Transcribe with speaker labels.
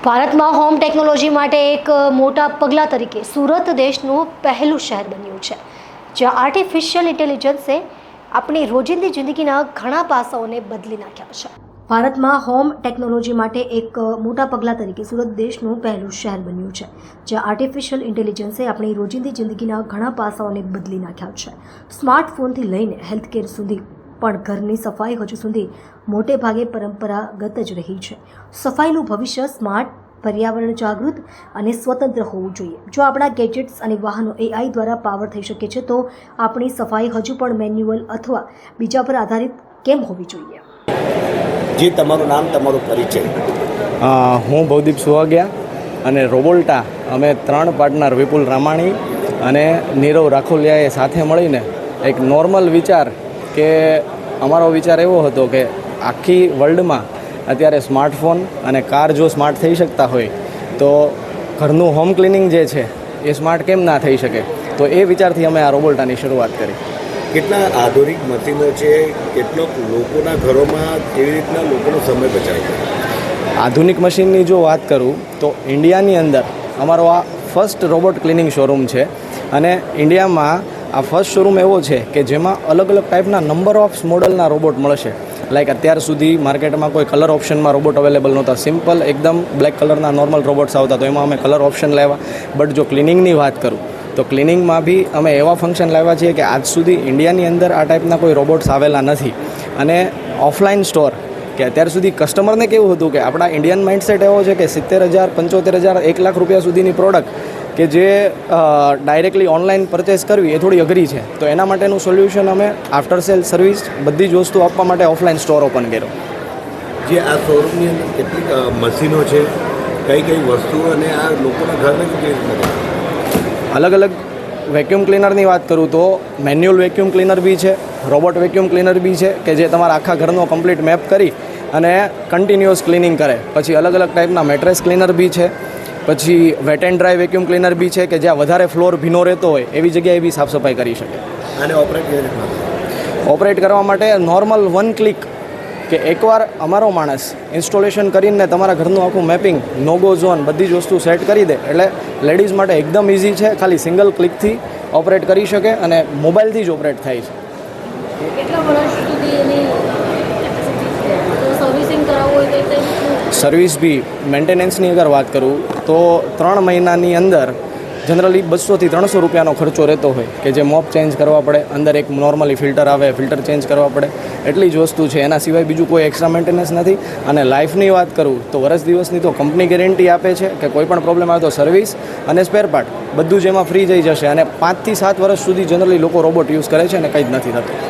Speaker 1: ભારતમાં home technology માટે એક મોટા પગલા તરીકે સુરત દેશનું પહેલું શહેર બન્યું છે, જ્યાં આર્ટિફિશિયલ ઇન્ટેલિજન્સે આપણી રોજિંદી જિંદગીના ઘણા પાસાઓને બદલી નાખ્યા છે। ભારતમાં હોમ ટેકનોલોજી માટે એક મોટા પગલા તરીકે સુરત દેશનું પહેલું શહેર બન્યું છે, જ્યાં આર્ટિફિશિયલ ઇન્ટેલિજન્સે આપણી રોજિંદી જિંદગીના ઘણા પાસાઓને બદલી નાખ્યા છે। સ્માર્ટફોનથી લઈને હેલ્થકેર સુધી પણ ઘરની સફાઈ હજુ સુધી મોટે ભાગે પરંપરાગત જ રહી છે। સફાઈનું ભવિષ્ય સ્માર્ટ, પર્યાવરણ જાગૃત અને સ્વતંત્ર હોવું જોઈએ। જો આપણા ગેજેટ્સ અને વાહનો AI દ્વારા પાવર થઈ શકે છે, તો આપણી સફાઈ હજુ પણ મેન્યુઅલ અથવા બીજા પર આધારિત કેમ હોવી જોઈએ?
Speaker 2: જી, તમારું નામ, તમારો પરિચય?
Speaker 3: હું ભવદીપ સુવાગ્યા અને રોબોલ્ટા અમે 3 પાર્ટનર વિપુલ રામાણી અને નીરવ રાખોલિયાએ સાથે મળીને એક નોર્મલ વિચાર કે અમારો વિચાર એવો હતો કે આખી વર્લ્ડમાં અત્યારે સ્માર્ટફોન અને કાર જો સ્માર્ટ થઈ શકતા હોય તો ઘરનું હોમ ક્લિનિંગ જે છે એ સ્માર્ટ કેમ ના થઈ શકે? તો એ વિચારથી અમે આ રોબોલ્ટાની શરૂઆત કરી।
Speaker 2: કેટલા આધુનિક મશીનો છે, કેટલોક લોકોના ઘરોમાં કેવી રીતના લોકોનો સમય બચાવે છે?
Speaker 3: આધુનિક મશીનની જો વાત કરું તો ઇન્ડિયાની અંદર અમારો આ ફર્સ્ટ રોબોટ ક્લિનિંગ શોરૂમ છે અને ઇન્ડિયામાં આ ફર્સ્ટ શોરૂમ એવો છે કે જેમાં અલગ અલગ ટાઈપના નંબર ઓફ મોડલના રોબોટ મળશે। લાઈક અત્યાર સુધી માર્કેટમાં કોઈ કલર ઓપ્શનમાં રોબોટ અવેલેબલ નહોતા, સિમ્પલ એકદમ બ્લેક કલરના નોર્મલ રોબોટ્સ આવતા, તો એમાં અમે કલર ઓપ્શન લાવ્યા। બટ જો ક્લિનિંગની વાત કરું તો ક્લિનિંગમાં બી અમે એવા ફંક્શન લાવ્યા છીએ કે આજ સુધી ઇન્ડિયાની અંદર આ ટાઈપના કોઈ રોબોટ્સ આવેલા નથી। અને ઓફલાઈન સ્ટોર કે અત્યાર સુધી કસ્ટમરને કેવું હતું કે આપણા ઇન્ડિયન માઇન્ડસેટ એવો છે કે 70,000, 75,000, 1 લાખ રૂપિયા સુધીની પ્રોડક્ટ કે જે ડાયરેક્ટલી ઓનલાઈન પરચેસ કરવી એ થોડી અઘરી છે, તો એના માટેનું સોલ્યુશન અમે આફ્ટર સેલ સર્વિસ બધી જ વસ્તુ આપવા માટે ઓફલાઈન સ્ટોર ઓપન કર્યો।
Speaker 2: જે આ શોરૂમની અંદર કેટલીક મશીનો છે, કઈ કઈ વસ્તુઓ અને આ લોકોના ઘરને કેવી રીતના?
Speaker 3: અલગ અલગ વેક્યુમ ક્લીનરની વાત કરું તો મેન્યુઅલ વેક્યુમ ક્લીનર બી છે, રોબોટ વેક્યુમ ક્લીનર બી છે કે જે તમારા આખા ઘરનો કમ્પ્લીટ મેપ કરી અને કન્ટિન્યુઅસ ક્લિનિંગ કરે। પછી અલગ અલગ ટાઈપના મેટ્રેસ ક્લીનર બી છે, પછી wet and dry vacuum cleaner બી છે કે જ્યાં વધારે ફ્લોર ભીનો રહેતો હોય એવી જગ્યાએ બી સાફ સફાઈ કરી શકે।
Speaker 2: અને ઓપરેટ કેવી રીતના?
Speaker 3: ઓપરેટ કરવા માટે નોર્મલ 1 ક્લિક કે એકવાર અમારો માણસ ઇન્સ્ટોલેશન કરીને તમારા ઘરનું આખું મેપિંગ, નોગો ઝોન બધી જ વસ્તુ સેટ કરી દે, એટલે લેડીઝ માટે એકદમ ઇઝી છે, ખાલી સિંગલ ક્લિકથી ઓપરેટ કરી શકે અને મોબાઈલથી જ ઓપરેટ થાય છે।
Speaker 1: કેટલા વર્ષ સુધી એની સર્વિસિંગ કરાવવું હોય તો
Speaker 3: સર્વિસ બી મેન્ટેનન્સની અગર વાત કરું તો 3 મહિનાની અંદર જનરલી 200 થી 300 રૂપિયાનો ખર્ચો રહેતો હોય કે જે મોપ ચેન્જ કરવા પડે, અંદર એક નોર્મલી ફિલ્ટર આવે, ફિલ્ટર ચેન્જ કરવા પડે, એટલી જ વસ્તુ છે। એના સિવાય બીજું કોઈ એક્સ્ટ્રા મેન્ટેનન્સ નથી। અને લાઈફની વાત કરું તો વર્ષ દિવસની તો કંપની ગેરંટી આપે છે કે કોઈ પણ પ્રોબ્લેમ આવે તો સર્વિસ અને સ્પેર પાર્ટ બધું જ એમાં ફ્રી જઈ જશે। અને 5 થી 7 વર્ષ સુધી જનરલી લોકો રોબોટ યુઝ કરે છે અને કંઈ જ નથી થતું।